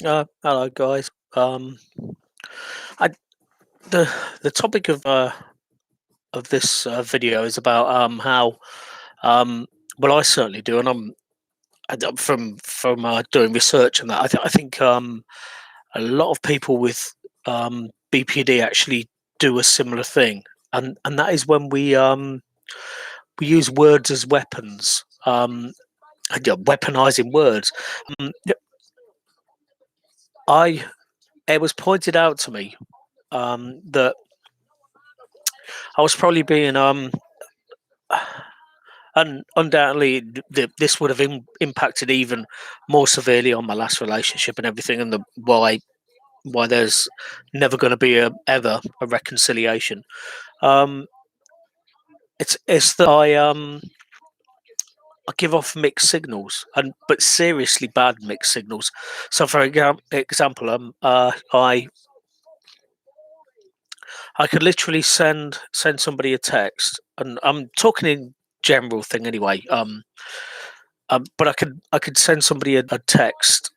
Hello, guys. I the the topic of this video is about how um well I certainly do, and from doing research and that I think a lot of people with BPD actually do a similar thing, and that is when we use words as weapons. And, yeah, weaponizing words. Yeah, I it was pointed out to me that I was probably being and undoubtedly this would have impacted even more severely on my last relationship and everything, and why there's never going to be ever a reconciliation. um it's that I give off mixed signals, and but seriously bad mixed signals. So for example, I could literally send somebody a text, and I'm talking in general thing anyway. But I could send somebody a text,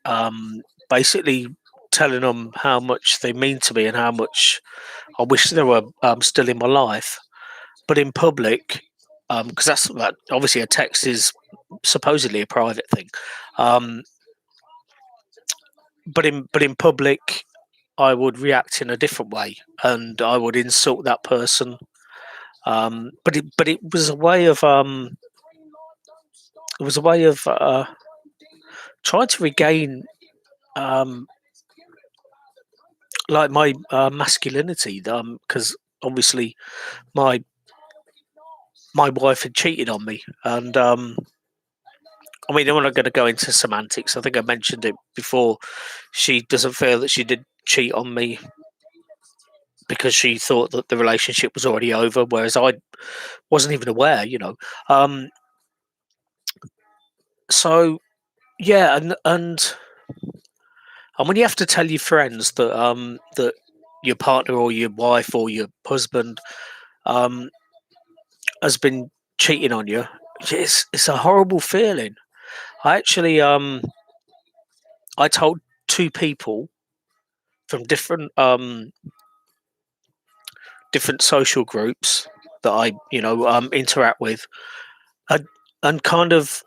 basically telling them how much they mean to me and how much I wish they were still in my life. But in public, because obviously a text is supposedly a private thing. Um, but in public, I would react in a different way, and I would insult that person. But it was a way of it was a way of trying to regain um, like my masculinity, because obviously my my wife had cheated on me, and I mean, I'm not going to go into semantics. I think I mentioned it before. She doesn't feel that she did cheat on me because she thought that the relationship was already over, whereas I wasn't even aware. um so yeah, and when you have to tell your friends that your partner or your wife or your husband um has been cheating on you, it's a horrible feeling. I actually I told two people from different social groups that I interact with, and, and kind of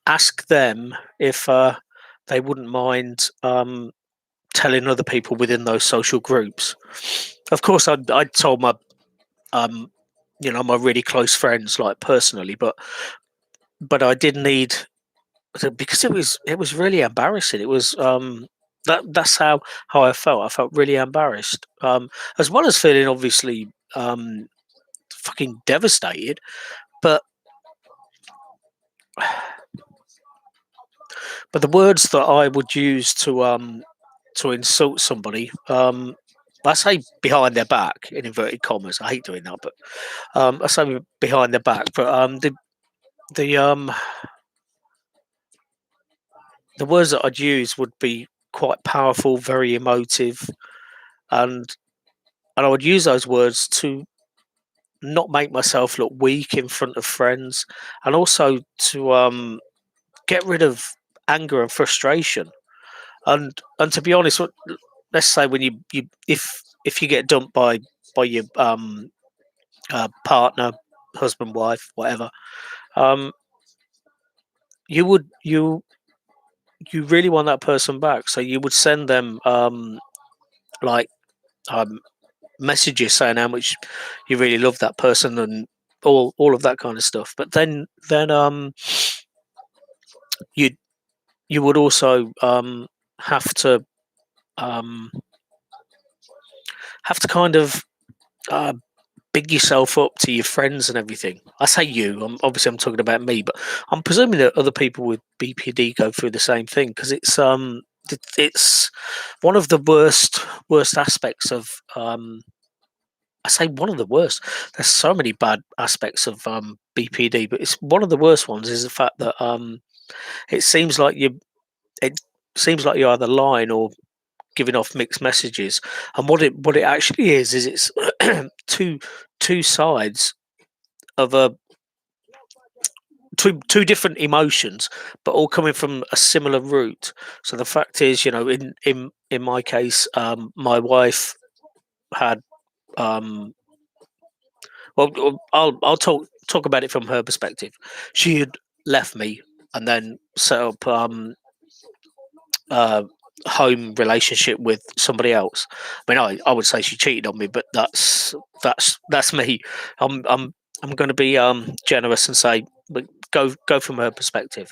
ask them if they wouldn't mind telling other people within those social groups. Of course, I told um my really close friends, like, personally, but I did need because it was really embarrassing. It was that's how I felt. I felt really embarrassed, as well as feeling obviously fucking devastated. But the words that I would use to insult somebody, I say behind their back in inverted commas. I hate doing that, but I say behind their back. But the um the words that I'd use would be quite powerful, very emotive, and I would use those words to not make myself look weak in front of friends, and also to get rid of anger and frustration. And to be honest, let's say when you if you get dumped by your partner, husband, wife, whatever, um, you really want that person back, so you would send them like um, messages saying how much you really love that person and all of that kind of stuff. But then you you would also have to um, kind of uh, big yourself up to your friends and everything. I say you. Obviously I'm talking about me, but I'm presuming that other people with BPD go through the same thing, because it's one of the worst aspects of I say one of the worst. There's so many bad aspects of BPD, but it's one of the worst ones is the fact that it seems like it seems like you're either lying or giving off mixed messages. And what it actually is it's two sides of two different emotions, but all coming from a similar root. So the fact is, in my case, my wife had I'll talk about it from her perspective. She had left me and then set up uh, home relationship with somebody else. I mean, I would say she cheated on me, but that's me. I'm I'm I'm going to be generous and say, but go from her perspective.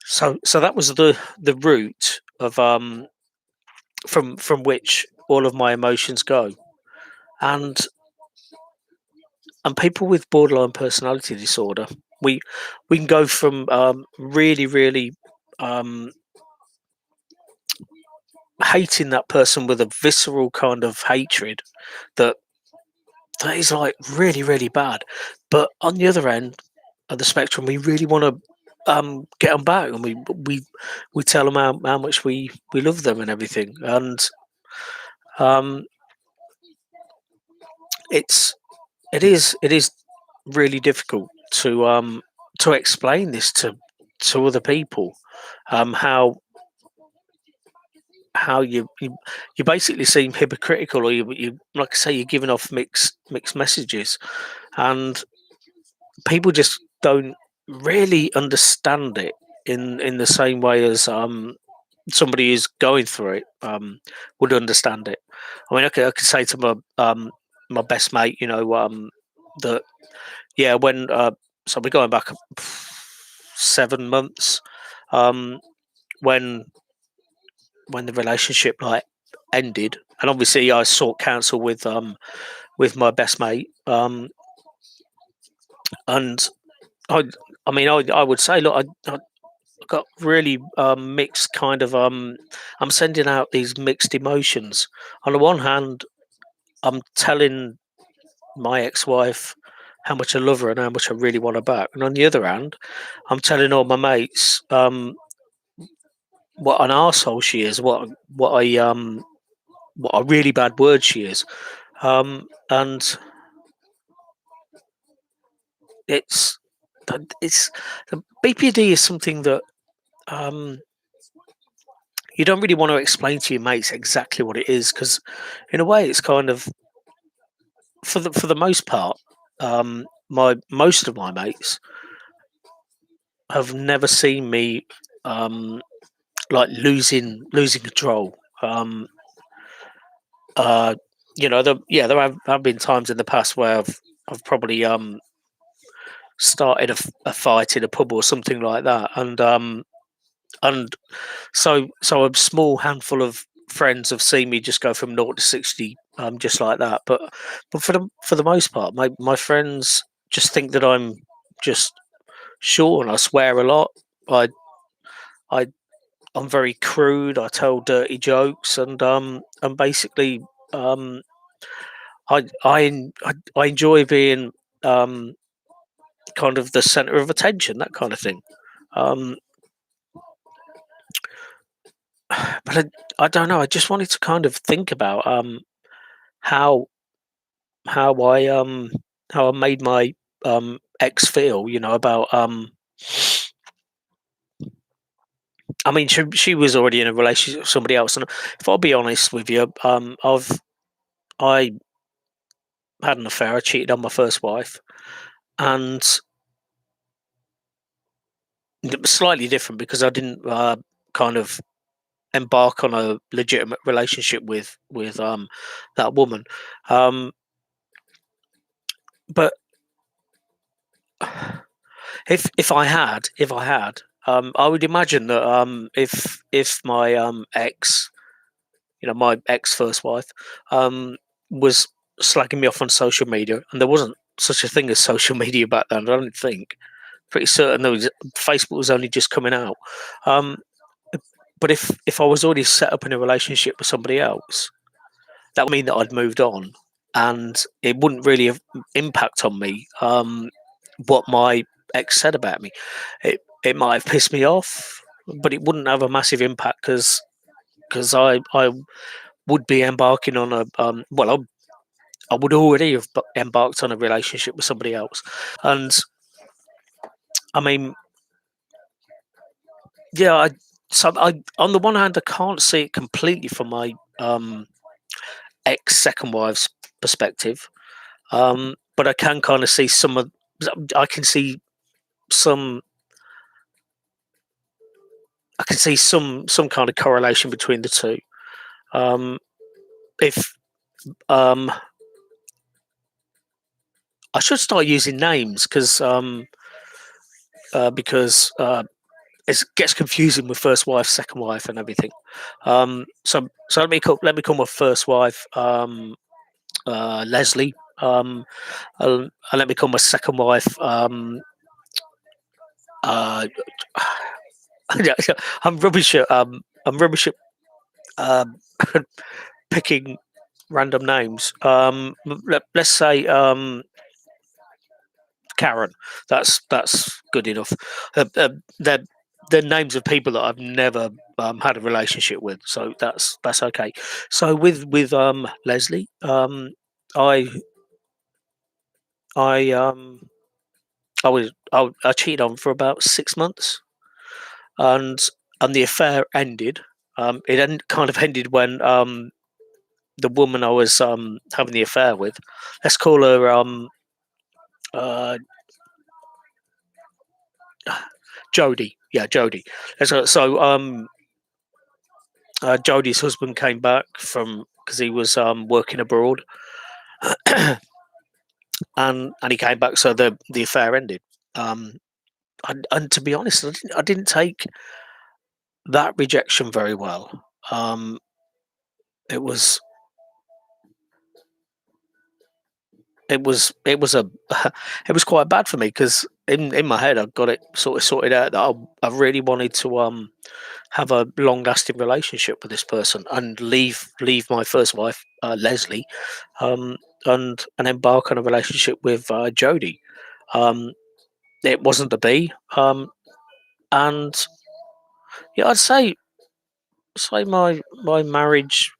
So that was the root of from which all of my emotions go, and people with borderline personality disorder, we we can go from really um, hating that person with a visceral kind of hatred that is like really bad, but on the other end of the spectrum, we really want to get them back, and we tell them how much we love them and everything, and um, it's it is really difficult to explain this to other people, how you basically seem hypocritical, or you like I say, you're giving off mixed messages, and people just don't really understand it in the same way as somebody who's going through it would understand it. I mean, I could say to my best mate, that yeah, when so we're going back 7 months, um, when the relationship like ended, and obviously I sought counsel with my best mate, and I I mean I would say, look, I got really mixed kind of I'm sending out these mixed emotions. On the one hand, I'm telling my ex-wife how much I love her and how much I really want her back, and on the other hand, I'm telling all my mates what an arsehole she is, what a really bad word she is, and it's it's the BPD is something that um, you don't really want to explain to your mates exactly what it is, because in a way it's kind of, for the most part, my most of my mates have never seen me like losing control. Uh, there have been times in the past where I've probably started a fight in a pub or something like that, and so a small handful of friends have seen me just go from 0 to 60, just like that. But for the most part, my friends just think that I'm just short, and I swear a lot. I I I'm very crude. I tell dirty jokes, and basically, um, I enjoy being um, kind of the center of attention, that kind of thing. Um, but I don't know. I just wanted to kind of think about how how I um how I made my ex feel, about I mean, she was already in a relationship with somebody else, and if I'll be honest with you, I had an affair. I cheated on my first wife, and it was slightly different because I didn't kind of embark on a legitimate relationship with that woman. Um, but if I had, I would imagine that if my ex, my ex first wife, um, was slagging me off on social media, and there wasn't such a thing as social media back then. I don't think. Pretty certain Facebook was only just coming out. Um, but if I was already set up in a relationship with somebody else, that would mean that I'd moved on, and it wouldn't really have impact on me. What my ex said about me, it might have pissed me off, but it wouldn't have a massive impact because I would be embarking on a I would already have embarked on a relationship with somebody else, and I mean, yeah, I on the one hand, I can't see it completely from my ex second wife's perspective, but I can kind of see some of. I can see some. I can see some kind of correlation between the two. Um, if I should start using names because it gets confusing with first wife, second wife, and everything. So let me call my first wife Leslie. And let me call my second wife. Uh, I'm rubbish at um, picking random names. Let's say Karen. That's good enough. They're names of people that I've never had a relationship with, so that's okay. So with Leslie, I I I cheated on for about 6 months, and the affair ended. Kind of ended when the woman I was having the affair with, let's call her uh, Jody. Yeah, Jody. Jody's husband came back from because he was working abroad, and he came back, so the affair ended. Um, and to be honest, I didn't take that rejection very well. It was it was a it was quite bad for me because in my head I got it sort of sorted out that I really wanted to have a long lasting relationship with this person and leave my first wife Leslie, um, and embark on a relationship with Jody. Um, it wasn't to be, and yeah, I'd say my marriage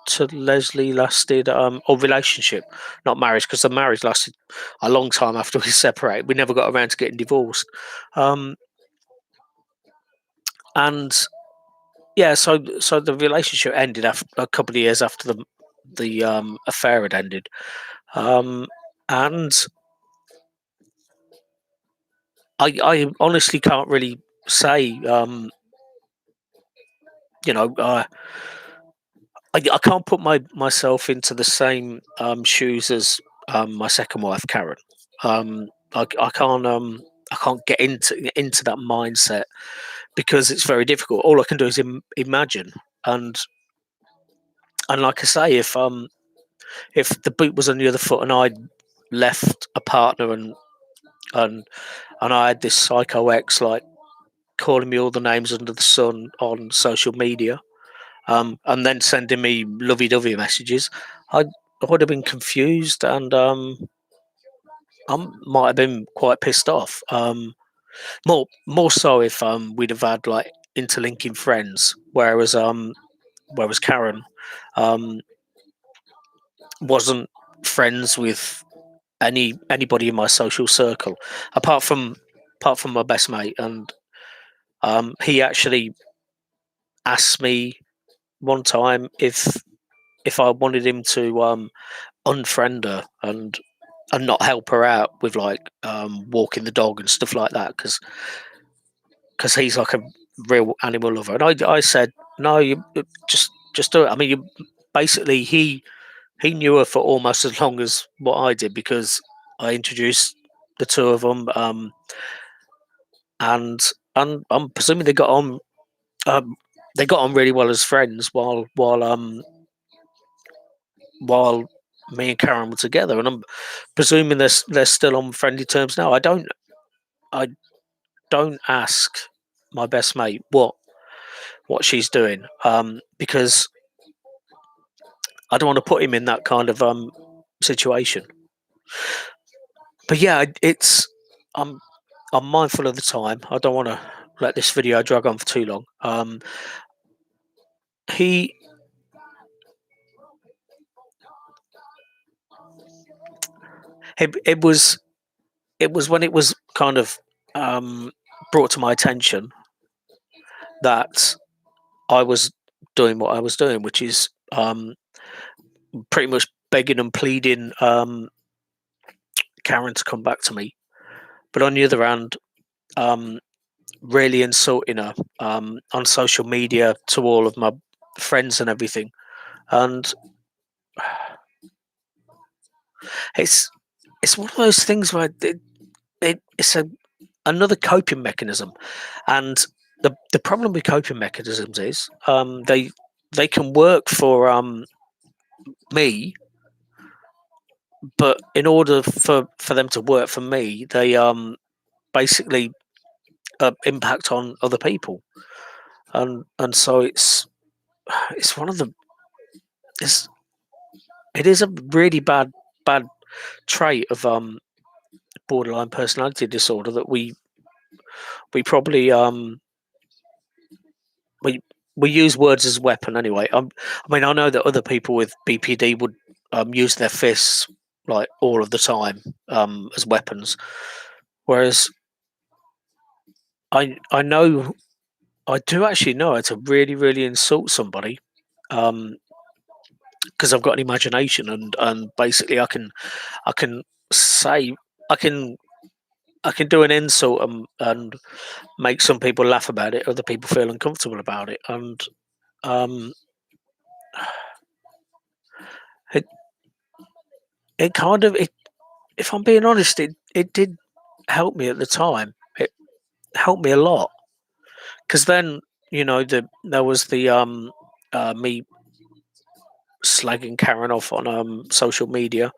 to Leslie lasted, or relationship, not marriage, because the marriage lasted a long time after we separated. We never got around to getting divorced, um, and yeah, so the relationship ended after a couple of years after the affair had ended, um, and I honestly can't really say, you know, I can't put myself into the same shoes as my second wife, Karen. I can't get into that mindset because it's very difficult. All I can do is imagine, and like I say, if the boot was on the other foot and I'd left a partner and I had this psycho ex like calling me all the names under the sun on social media, and then sending me lovey-dovey messages, I I would have been confused and I might have been quite pissed off. More so if we'd have had like interlinking friends, whereas Karen um, wasn't friends with anybody in my social circle apart from my best mate, and he actually asked me one time if I wanted him to unfriend her and not help her out with like walking the dog and stuff like that because he's like a real animal lover, and I said no, you just do it. I mean, basically he knew her for almost as long as what I did because I introduced the two of them, and I'm presuming um, they got on really well as friends while me and Karen were together, and I'm presuming they're still on friendly terms now. I don't ask my best mate what she's doing, because I don't want to put him in that kind of situation. But yeah, I'm I'm mindful of the time. I don't want to let this video drag on for too long. He it was when it was kind of um, brought to my attention that I was doing what I was doing, which is pretty much begging and pleading Karen to come back to me. But on the other hand, um, really insulting her on social media to all of my friends and everything. And it's it's one of those things where it's another coping mechanism. And the problem with coping mechanisms is they can work for me, but in order for them to work for me, they basically impact on other people. And so it's one of the it's it is a really bad trait of borderline personality disorder that we probably we we use words as a weapon anyway. I mean, I know that other people with BPD would use their fists like all of the time as weapons, whereas I know I do actually know how to really insult somebody because I've got an imagination, and basically I can say I can I can do an insult and make some people laugh about it, other people feel uncomfortable about it, and um, it it kind of it. If I'm being honest, it did help me at the time. It helped me a lot because then there was the me slagging Karen off on social media,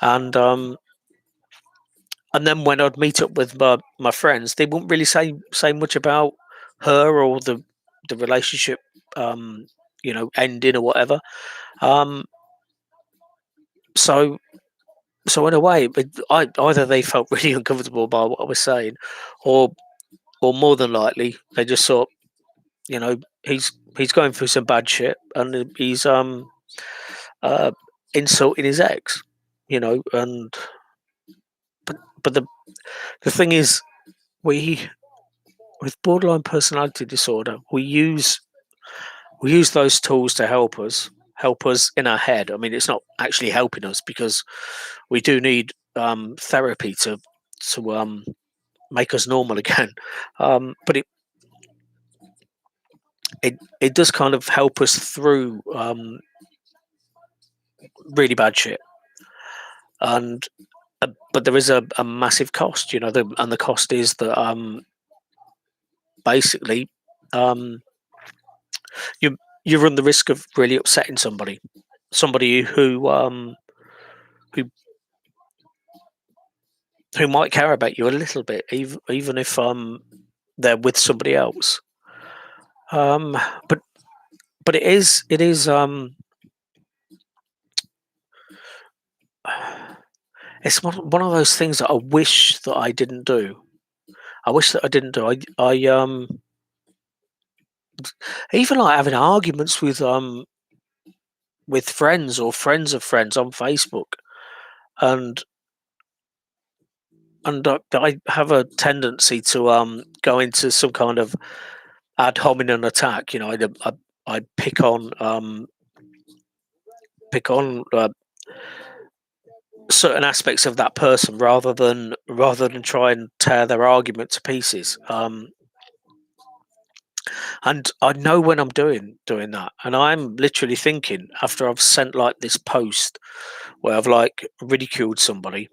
and and then when I'd meet up with my friends, they wouldn't really say much about her or the relationship, um, ending or whatever. Um, so so in a way, either they felt really uncomfortable by what I was saying, or more than likely they just thought, he's going through some bad shit, and he's uh, insulting his ex, and but the thing is, we with borderline personality disorder, we use those tools to help us in our head. I mean, it's not actually helping us because we do need therapy to make us normal again. But it does kind of help us through really bad shit. And but there is a massive cost, and the cost is that basically um, you you run the risk of really upsetting somebody who who might care about you a little bit, even if they're with somebody else. Um, but it is it's one of those things that I wish that I didn't do. I wish that I didn't do. I even like having arguments with friends or friends of friends on Facebook, and I have a tendency to go into some kind of ad hominem attack. I pick on certain aspects of that person rather than try and tear their argument to pieces. And I know when I'm doing that, and I'm literally thinking after I've sent like this post where I've like ridiculed somebody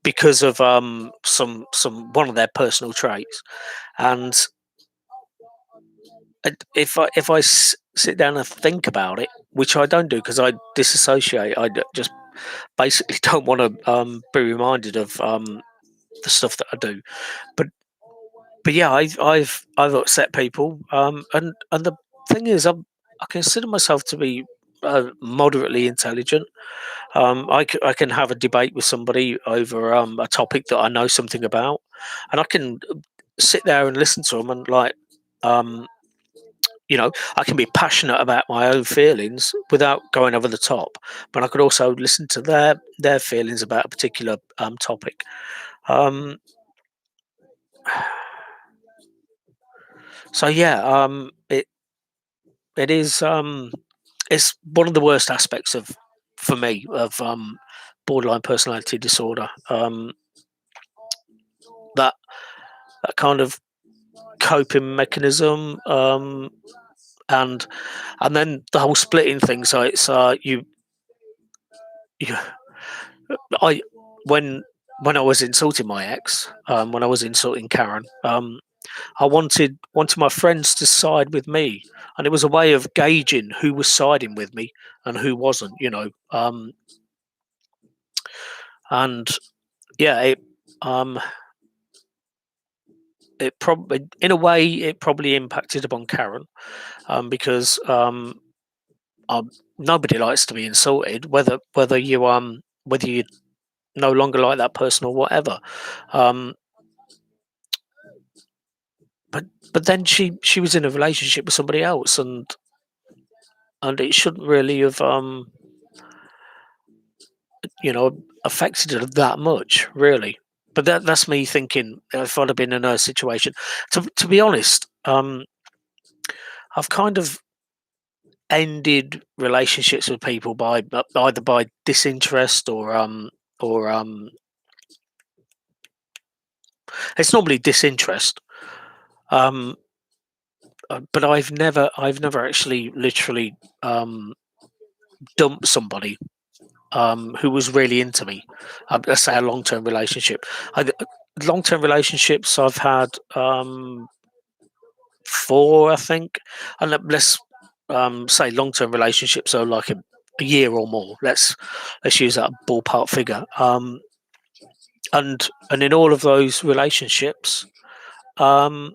because of some one of their personal traits, and if I sit down and think about it, which I don't do because I disassociate, just basically don't want to be reminded of the stuff that I do. But yeah, I've upset people, and the thing is, I consider myself to be moderately intelligent. I can have a debate with somebody over a topic that I know something about, and I can sit there and listen to them and like. Um, I can be passionate about my own feelings without going over the top, but I could also listen to their feelings about a particular topic. Um, so yeah, it is it's one of the worst aspects of for me of borderline personality disorder. That that kind of coping mechanism, and and then the whole splitting thing. So it's you I when when I was insulting my ex, when I was insulting Karen, I wanted my friends to side with me, and it was a way of gauging who was siding with me and who wasn't. And yeah, um it probably in a way it probably impacted upon Karen, because um, nobody likes to be insulted, whether you no longer like that person or whatever. Um, but but then she was in a relationship with somebody else, and it shouldn't really have you know affected her that much, really. But that's me thinking if I'd have been in her situation. To be honest, I've kind of ended relationships with people by either by disinterest or it's normally disinterest. Um, but I've never actually literally dumped somebody who was really into me. Let's say a long-term relationship. Long-term relationships I've had four, I think, and let's say long-term relationships are like a year or more. Let's use that ballpark figure. And in all of those relationships, um,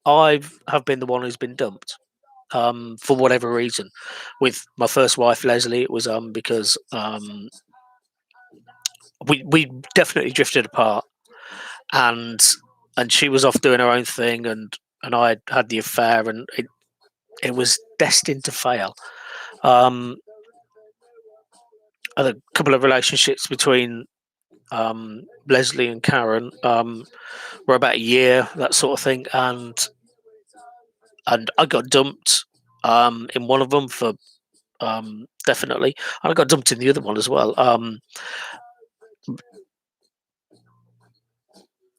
I've have been the one who's been dumped, for whatever reason. With my first wife, Leslie, it was because we definitely drifted apart, and and she was off doing her own thing, and I had the affair, and it was destined to fail. Um, and a couple of relationships between Leslie and Karen were about a year, that sort of thing, and I got dumped in one of them for definitely, and I got dumped in the other one as well.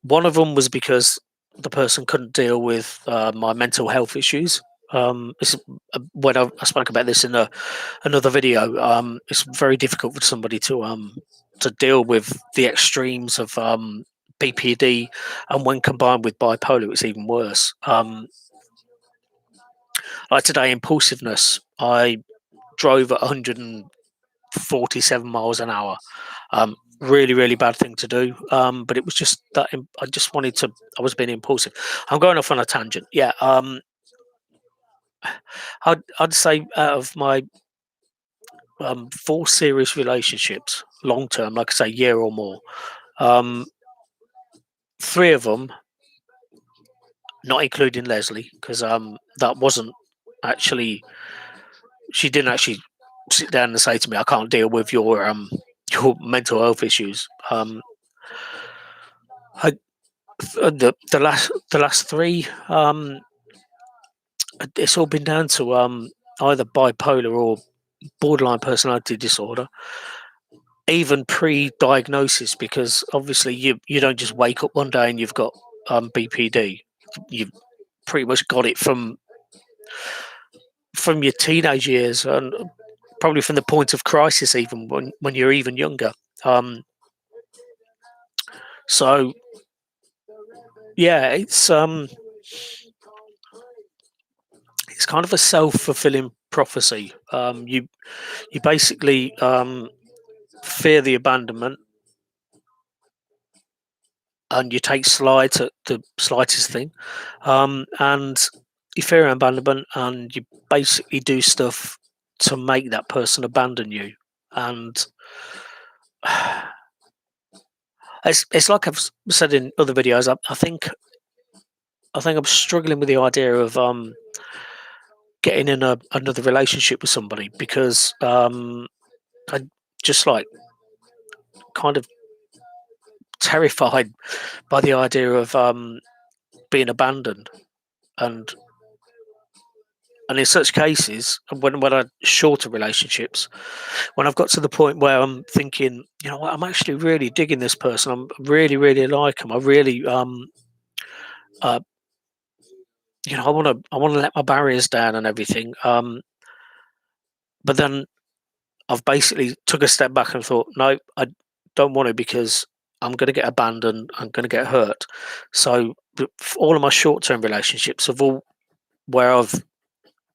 One of them was because the person couldn't deal with my mental health issues. When I spoke about this in another video. It's very difficult for somebody to deal with the extremes of BPD, and when combined with bipolar, it's even worse. Like today, impulsiveness. I drove at 147 miles an hour. Really, really bad thing to do. But it was just that I just wanted to. I was being impulsive. I'm going off on a tangent. Yeah. I'd say out of my four serious relationships, long term, like I say, year or more, um, three of them, not including Leslie, because that wasn't actually. She didn't actually sit down and say to me, "I can't deal with your mental health issues." I, the last three, it's all been down to either bipolar or borderline personality disorder, even pre-diagnosis, because obviously you don't just wake up one day and you've got BPD. You've pretty much got it from your teenage years, and probably from the point of crisis, even when you're even younger. Um, so yeah, it's kind of a self-fulfilling prophecy. You basically fear the abandonment, and you take slides at the slightest thing, and you fear abandonment, and you basically do stuff to make that person abandon you. And it's like I've said in other videos. I think I'm struggling with the idea of getting in another relationship with somebody, because I just like kind of terrified by the idea of being abandoned, and in such cases, when I shorter relationships, when I've got to the point where I'm thinking, you know what, I'm actually really digging this person. I'm really, really like them. I really, uh, I want to let my barriers down and everything. But then I've basically took a step back and thought, no, I don't want to, because I'm going to get abandoned. I'm going to get hurt. So all of my short-term relationships have all where I've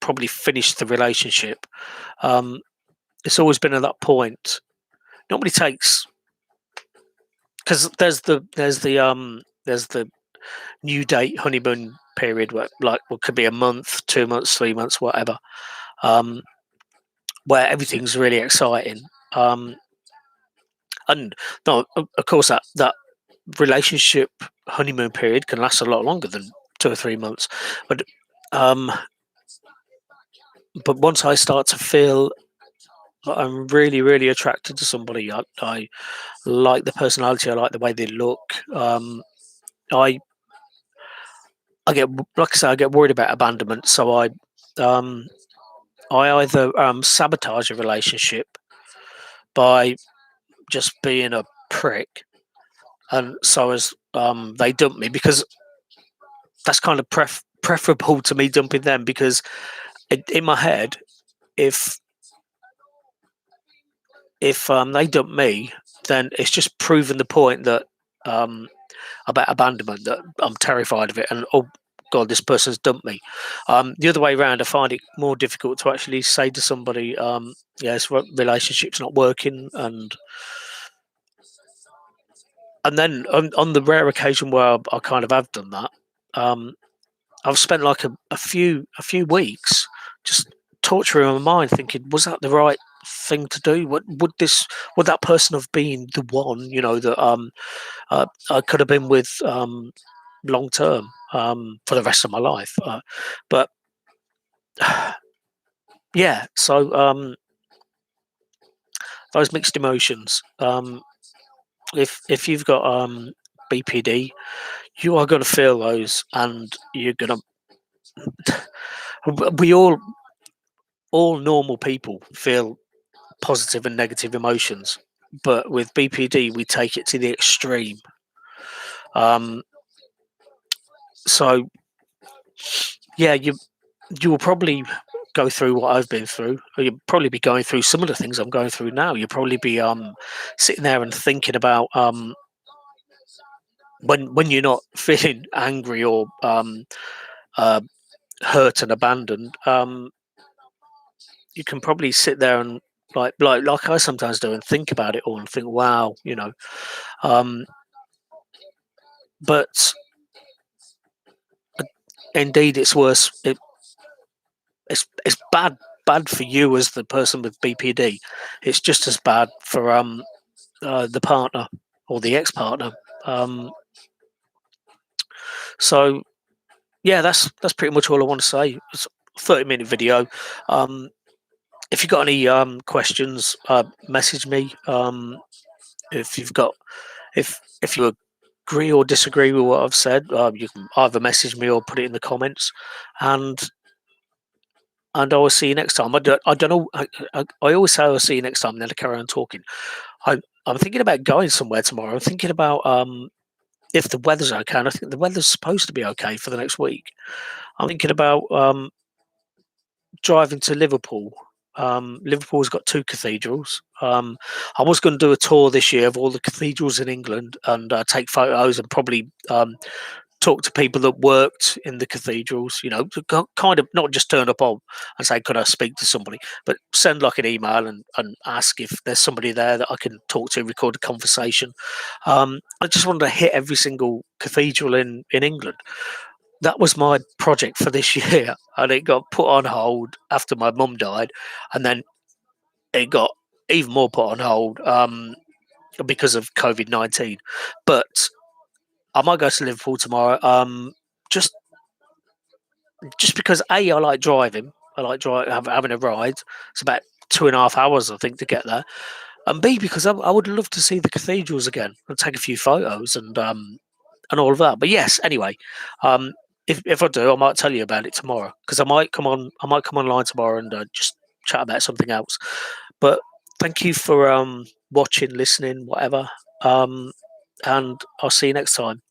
probably finished the relationship. Um, it's always been at that point. Normally takes, because there's the new date honeymoon period where, like, what could be a month, 2 months, 3 months, whatever, um, where everything's really exciting. Um, and no, of course that relationship honeymoon period can last a lot longer than 2 or 3 months, but um, once I start to feel that I'm really, really attracted to somebody, I like the personality, I like the way they look. I I get, like I say, I get worried about abandonment, so um, I either sabotage a relationship by just being a prick, and so as they dump me, because that's kind of preferable to me dumping them, because in my head, if they dump me, then it's just proven the point that um, about abandonment, that I'm terrified of it, and oh god, this person's dumped me. The other way around, I find it more difficult to actually say to somebody, yeah, this relationship's not working, and then on the rare occasion where I kind of have done that, um, I've spent like a few weeks just torturing my mind, thinking, was that the right thing to do? What would that person have been the one, that I could have been with long term, for the rest of my life? But yeah, so those mixed emotions. If you've got BPD, you are going to feel those, and you're going to. We all normal people feel positive and negative emotions, but with BPD, we take it to the extreme. Um, so yeah, you will probably go through what I've been through, or you'll probably be going through some of the things I'm going through now. You'll probably be sitting there and thinking about when you're not feeling angry or uh, hurt and abandoned. You can probably sit there and like I sometimes do, and think about it all and think, wow, Um, but indeed, it's worse. It's bad for you as the person with BPD. It's just as bad for the partner or the ex partner. Um, so yeah, that's pretty much all I want to say. It's a 30-minute video. Um, if you've got any questions, message me. If you've got if you agree or disagree with what I've said, you can either message me or put it in the comments, and I will see you next time. I don't know. I always say I'll see you next time, and then I carry on talking. I'm thinking about going somewhere tomorrow. I'm thinking about if the weather's okay. And I think the weather's supposed to be okay for the next week. I'm thinking about driving to Liverpool. Liverpool's got two cathedrals. I was going to do a tour this year of all the cathedrals in England, and take photos, and probably talk to people that worked in the cathedrals, to kind of not just turn up on and say, could I speak to somebody, but send like an email and ask if there's somebody there that I can talk to, record a conversation. I just wanted to hit every single cathedral in England. That was my project for this year, and it got put on hold after my mum died, and then it got even more put on hold because of COVID-19. But I might go to Liverpool tomorrow. Just just because I like driving. I like having a ride. It's about 2.5 hours, I think, to get there. and B, because I would love to see the cathedrals again and take a few photos and all of that. But yes, anyway, um, if I do, I might tell you about it tomorrow because I might come online tomorrow and just chat about something else. But thank you for watching, listening, whatever. Um, and I'll see you next time.